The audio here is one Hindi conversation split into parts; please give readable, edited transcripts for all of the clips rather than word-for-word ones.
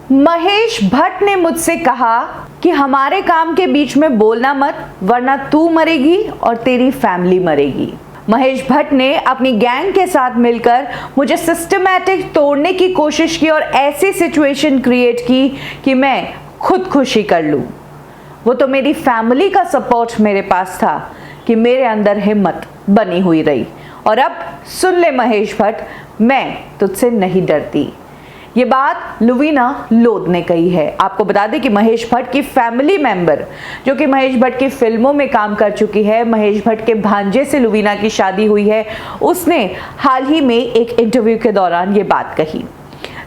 महेश भट्ट ने मुझसे कहा कि हमारे काम के बीच में बोलना मत, वरना तू मरेगी और तेरी फैमिली मरेगी। महेश भट्ट ने अपनी गैंग के साथ मिलकर मुझे सिस्टमैटिक तोड़ने की कोशिश की और ऐसी सिचुएशन क्रिएट की कि मैं खुदकुशी कर लूं। वो तो मेरी फैमिली का सपोर्ट मेरे पास था कि मेरे अंदर हिम्मत बनी हुई रही। और अब सुन ले महेश भट्ट, मैं तुझसे नहीं डरती। ये बात लुवीना लोध ने कही है। आपको बता दें कि महेश भट्ट की फैमिली मेंबर, जो कि महेश भट्ट की फिल्मों में काम कर चुकी है, महेश भट्ट के भांजे से लुवीना की शादी हुई है, उसने हाल ही में एक इंटरव्यू के दौरान ये बात कही।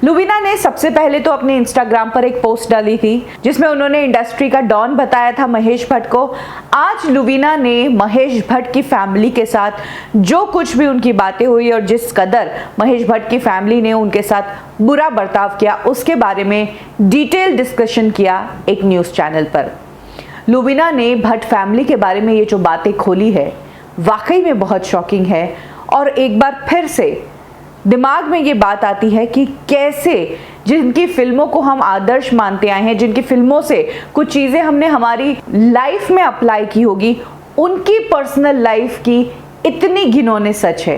लुवीना ने सबसे पहले तो अपने इंस्टाग्राम पर एक पोस्ट डाली थी जिसमें उन्होंने इंडस्ट्री का डॉन बताया था महेश भट्ट को। आज लुवीना ने महेश भट्ट की फैमिली के साथ जो कुछ भी उनकी बातें हुई और जिस कदर महेश भट्ट की फैमिली ने उनके साथ बुरा बर्ताव किया, उसके बारे में डिटेल डिस्कशन किया एक न्यूज़ चैनल पर। लुवीना ने भट्ट फैमिली के बारे में ये जो बातें खोली है, वाकई में बहुत शॉकिंग है। और एक बार फिर से दिमाग में ये बात आती है कि कैसे जिनकी फिल्मों को हम आदर्श मानते आए हैं, जिनकी फिल्मों से कुछ चीज़ें हमने हमारी लाइफ में अप्लाई की होगी, उनकी पर्सनल लाइफ की इतनी घिनौने सच है।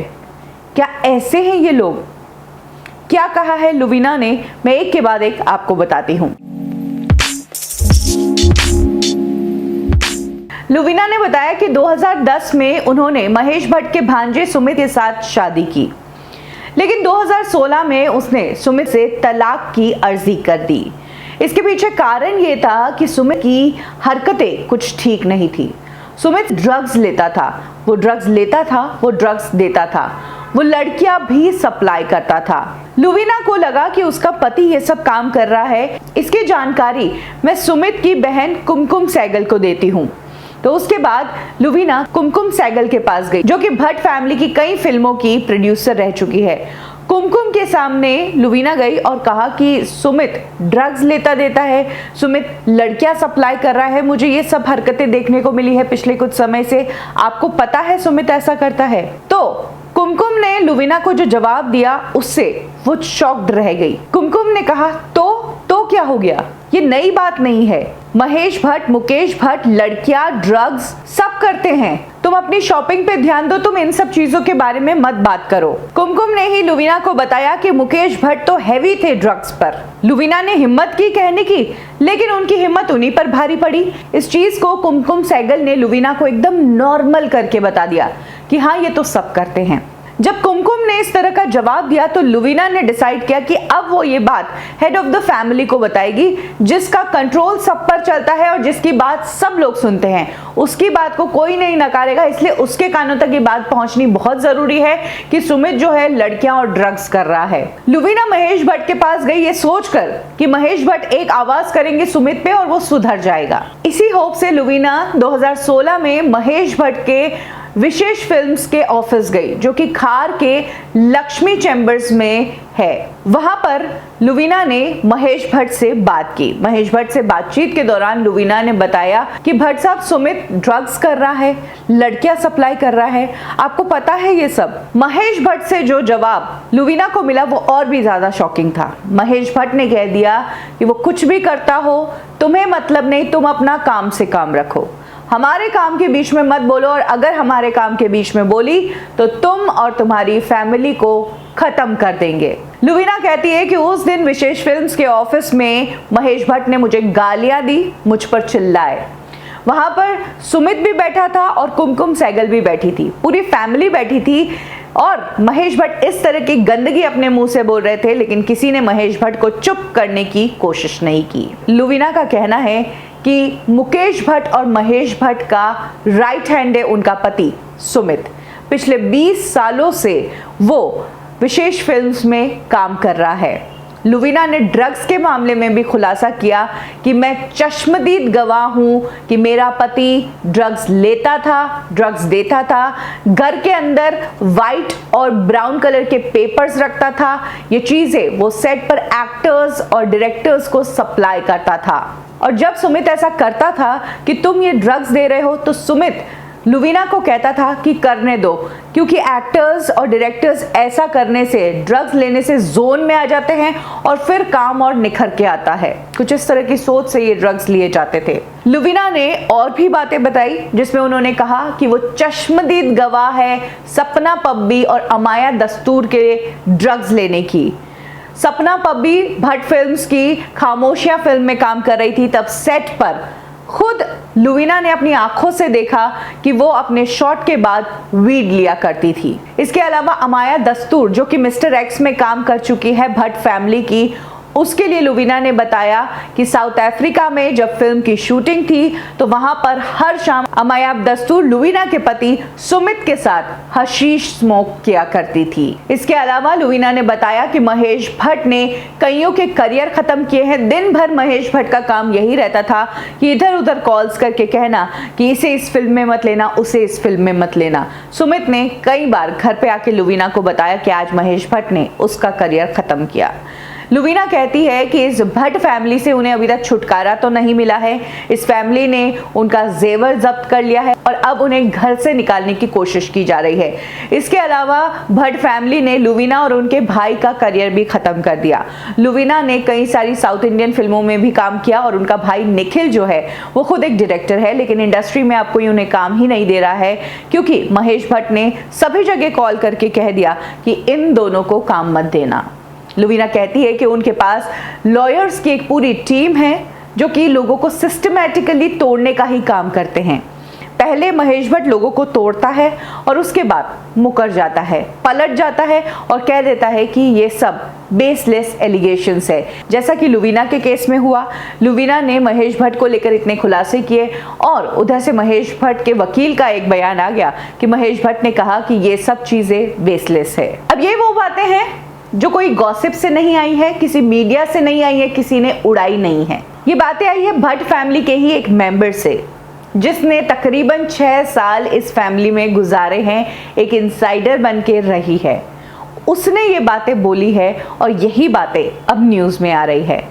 क्या ऐसे हैं ये लोग? क्या कहा है लुवीना ने, मैं एक के बाद एक आपको बताती हूँ। लुवीना ने बताया कि 2010 में उन्होंने महेश भट्ट के भांजे सुमित के साथ शादी की, लेकिन 2016 में उसने सुमित से तलाक की अर्जी कर दी। इसके पीछे कारण ये था कि सुमित की हरकतें कुछ ठीक नहीं थी। सुमित ड्रग्स लेता था, वो ड्रग्स लेता था, वो ड्रग्स देता था, वो लड़कियां भी सप्लाई करता था। लुवीना को लगा कि उसका पति ये सब काम कर रहा है, इसकी जानकारी मैं सुमित की बहन कुमकुम सहगल को देती हूँ। तो उसके बाद लुवीना कुमकुम सहगल के पास गई, जो कि भट्ट फैमिली की कई फिल्मों की प्रोड्यूसर रह चुकी है। कुमकुम के सामने लुवीना गई और कहा कि सुमित ड्रग्स लेता देता है, सुमित लड़कियां सप्लाई कर रहा है, मुझे ये सब हरकतें देखने को मिली है पिछले कुछ समय से, आपको पता है सुमित ऐसा करता है। तो कुमकुम ने लुवीना को जो जवाब दिया उससे वो शॉक्ड रह गई। कुमकुम ने कहा तो क्या हो गया, ये नई बात नहीं है। महेश भट्ट, मुकेश भट्ट लड़कियां, ड्रग्स सब करते हैं, तुम अपनी शॉपिंग पे ध्यान दो, तुम इन सब चीजों के बारे में मत बात करो। कुमकुम ने ही लुवीना को बताया कि मुकेश भट्ट तो हैवी थे ड्रग्स पर। लुवीना ने हिम्मत की कहने की, लेकिन उनकी हिम्मत उन्हीं पर भारी पड़ी। इस चीज को कुमकुम सहगल ने लुवीना को एकदम नॉर्मल करके बता दिया कि हाँ ये तो सब करते हैं। जब कुमकुम ने इस तरह का जवाब दिया तो लुवीना ने डिसाइड किया कि अब वो ये बात हेड ऑफ द फैमिली को बताएगी, जिसका कंट्रोल सब पर चलता है और जिसकी बात सब लोग सुनते हैं। उसकी बात को कोई नहीं नकारेगा, इसलिए उसके कानों तक ये बात पहुंचनी बहुत जरूरी है कि सुमित जो है लड़कियां और ड्रग्स कर रहा है। लुवीना महेश भट्ट के पास गई ये सोचकर कि महेश भट्ट एक आवाज करेंगे सुमित पे और वो सुधर जाएगा। इसी होप से लुवीना 2016 में महेश भट्ट के विशेष फिल्म्स के ऑफिस गई, जो कि खार के लक्ष्मी चैम्बर्स में है। वहां पर लुवीना ने महेश भट्ट से बात की। महेश भट्ट से बातचीत के दौरान लुवीना ने बताया कि भट्ट साहब सुमित ड्रग्स कर रहा है, लड़कियां सप्लाई कर रहा है, आपको पता है ये सब। महेश भट्ट से जो जवाब लुवीना को मिला वो और भी ज्यादा शॉकिंग था। महेश भट्ट ने कह दिया कि वो कुछ भी करता हो, तुम्हें मतलब नहीं, तुम अपना काम से काम रखो, हमारे काम के बीच में मत बोलो, और अगर हमारे काम के बीच में बोली तो तुम और तुम्हारी फैमिली को खत्म कर देंगे। लुवीना कहती है कि उस दिन विशेष फिल्म्स के ऑफिस में महेश भट्ट ने मुझे गालियां दी, मुझ पर चिल्लाए। वहां पर सुमित भी बैठा था और कुमकुम सहगल भी बैठी थी, पूरी फैमिली बैठी थी, और महेश भट्ट इस तरह की गंदगी अपने मुंह से बोल रहे थे, लेकिन किसी ने महेश भट्ट को चुप करने की कोशिश नहीं की। लुवीना का कहना है कि मुकेश भट्ट और महेश भट्ट का राइट हैंड है उनका पति सुमित। पिछले 20 सालों से वो विशेष फिल्म्स में काम कर रहा है। लुवीना ने ड्रग्स के मामले में भी खुलासा किया कि मैं चश्मदीद गवाह हूं कि मेरा पति ड्रग्स लेता था, ड्रग्स देता था, घर के अंदर वाइट और ब्राउन कलर के पेपर्स रखता था, ये चीजें वो सेट पर एक्टर्स और डायरेक्टर्स को सप्लाई करता था। और जब सुमित ऐसा करता था कि तुम ये ड्रग्स दे रहे हो, तो सुमित लुवीना को कहता था कि करने दो, क्योंकि एक्टर्स और डायरेक्टर्स ऐसा करने से, ड्रग्स लेने से जोन में आ जाते हैं और फिर काम और निखर के आता है। कुछ इस तरह की सोच से ये ड्रग्स लिए जाते थे। लुवीना ने और भी बातें बताई, जिसमें उन्होंने कहा कि वो चश्मदीद गवाह है सपना पब्बी और अमाया दस्तूर के ड्रग्स लेने की। सपना पब्बी भट्ट फिल्म्स की खामोशियां फिल्म में काम कर रही थी, तब सेट पर खुद लुवीना ने अपनी आंखों से देखा कि वो अपने शॉट के बाद वीड लिया करती थी। इसके अलावा अमाया दस्तूर, जो कि मिस्टर एक्स में काम कर चुकी है भट्ट फैमिली की, उसके लिए लुवीना ने बताया कि साउथ अफ्रीका में जब फिल्म की शूटिंग थी तो वहां पर हर शाम अमाया दस्तूर लुवीना के पति सुमित के साथ हशीश स्मोक किया करती थी। इसके अलावा लुवीना ने बताया कि महेश भट्ट ने कईयों के करियर खत्म किए हैं। दिन भर महेश भट्ट का काम यही रहता था कि इधर उधर कॉल्स करके कहना कि इसे इस फिल्म में मत लेना, उसे इस फिल्म में मत लेना। सुमित ने कई बार घर पे आके लुवीना को बताया कि आज महेश भट्ट ने उसका करियर खत्म किया। लुवीना कहती है कि इस भट्ट फैमिली से उन्हें अभी तक छुटकारा तो नहीं मिला है। इस फैमिली ने उनका जेवर जब्त कर लिया है और अब उन्हें घर से निकालने की कोशिश की जा रही है। इसके अलावा भट्ट फैमिली ने लुवीना और उनके भाई का करियर भी खत्म कर दिया। लुवीना ने कई सारी साउथ इंडियन फिल्मों में भी काम किया और उनका भाई निखिल जो है वो खुद एक डायरेक्टर है, लेकिन इंडस्ट्री में अब कोई उन्हें काम ही नहीं दे रहा है, क्योंकि महेश भट्ट ने सभी जगह कॉल करके कह दिया कि इन दोनों को काम मत देना। लुवीना कहती है कि उनके पास लॉयर्स की एक पूरी टीम है जो कि लोगों को सिस्टमैटिकली तोड़ने का ही काम करते हैं। पहले महेश भट्ट लोगों को तोड़ता है और उसके बाद मुकर जाता है, पलट जाता है और कह देता है कि ये सब बेसलेस एलिगेशंस है, जैसा कि लुवीना के केस में हुआ। लुवीना ने महेश भट्ट को लेकर इतने खुलासे किए और उधर से महेश भट्ट के वकील का एक बयान आ गया कि महेश भट्ट ने कहा कि ये सब चीजें बेसलेस है। अब ये वो बातें हैं जो कोई गॉसिप से नहीं आई है, किसी मीडिया से नहीं आई है, किसी ने उड़ाई नहीं है। ये बातें आई है भट्ट फैमिली के ही एक मेंबर से, जिसने तकरीबन 6 साल इस फैमिली में गुजारे हैं, एक इनसाइडर बन के रही है। उसने ये बातें बोली है और यही बातें अब न्यूज़ में आ रही है।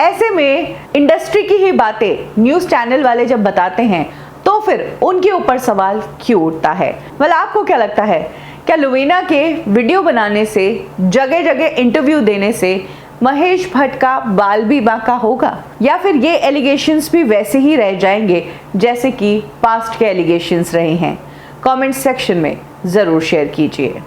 ऐसे में इंडस्ट्री की ही बातें न्यूज़ चैनल वाले जब बताते हैं तो फिर उनके ऊपर सवाल क्यों उठता है? मतलब आपको क्या लगता है, क्या लुवीना के वीडियो बनाने से, जगह जगह इंटरव्यू देने से महेश भट्ट का बाल भी बांका होगा, या फिर ये एलिगेशंस भी वैसे ही रह जाएंगे जैसे कि पास्ट के एलिगेशंस रहे हैं? कमेंट सेक्शन में ज़रूर शेयर कीजिए।